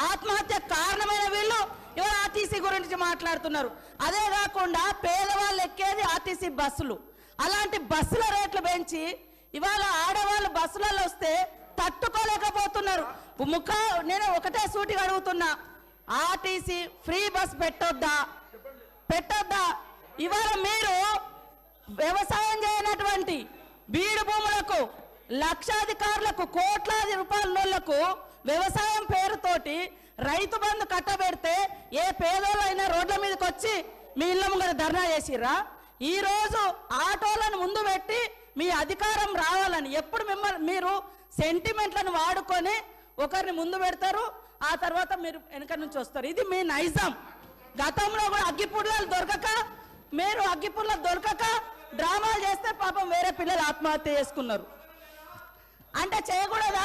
ఆత్మహత్య కారణమైన వీళ్ళు ఇవాళ ఆర్టీసీ గురించి మాట్లాడుతున్నారు. అదే కాకుండా పేదవాళ్ళు ఎక్కేది ఆర్టీసీ బస్సులు. అలాంటి బస్సుల రేట్లు పెంచి ఇవాళ ఆడవాళ్ళు బస్సులలో వస్తే తట్టుకోలేకపోతున్నారు. నేను ఒకటే సూటిగా అడుగుతున్నా, ఆర్టీసీ ఫ్రీ బస్ పెట్టొద్దా? ఇవాళ మీరు వ్యవసాయం చేయనటువంటి బీడు భూములకు, లక్షాధికారులకు, కోట్లాది రూపాయలకు వ్యవసాయం పేరుతోటి రైతు బంధు కట్టబెడితే ఏ పేదోళ్ళైనా రోడ్ల మీదకి వచ్చి మీ ఇళ్ళ ముంగర ధర్నా చేసిర్రా? ఈ రోజు ఆటోలను ముందు పెట్టి మీ అధికారం రావాలని ఎప్పుడు మీరు సెంటిమెంట్లను వాడుకొని ఒకరిని ముందు పెడతారు, ఆ తర్వాత మీరు వెనక నుంచి వస్తారు. ఇది మీ నైజం. గతంలో కూడా అగ్గిపుల్లలు దొరకక డ్రామాలు చేస్తే పాపం వేరే పిల్లలు ఆత్మహత్య చేసుకున్నారు. అంటే చేయకూడదు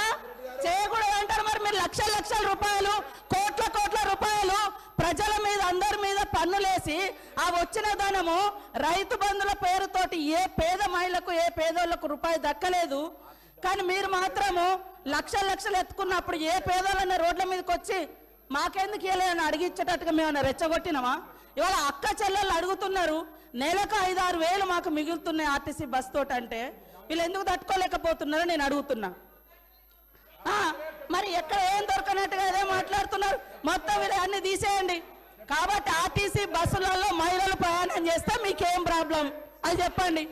అంటారు. మరి మీరు లక్షల రూపాయలు, కోట్ల రూపాయలు ప్రజల మీద, అందరి మీద పన్నులేసి ఆ వచ్చిన ధనము రైతు బంధుల పేరుతోటి ఏ పేద మహిళకు, ఏ పేదోళ్లకు రూపాయి దక్కలేదు. కానీ మీరు మాత్రము లక్షలు ఎత్తుకున్నప్పుడు ఏ పేదోళ్ళన్న రోడ్ల మీదకి వచ్చి మాకెందుకు ఇవ్వలేదని అడిగిచ్చేటట్టుగా మేమన్నా రెచ్చగొట్టినామా? ఇవాళ అక్క చెల్లెళ్ళు అడుగుతున్నారు, నెలకు 5-6 వేలు మాకు మిగులుతున్నాయి ఆర్టీసీ బస్ తోటి. అంటే వీళ్ళు ఎందుకు తట్టుకోలేకపోతున్నారో నేను అడుగుతున్నా. మరి ఎక్కడ ఏం దొరకనట్టుగా అదే మాట్లాడుతున్నారు. మొత్తం వీళ్ళు అన్ని తీసేయండి. కాబట్టి ఆర్టీసీ బస్సులలో మహిళలు ప్రయాణం చేస్తే మీకేం ప్రాబ్లం అది చెప్పండి.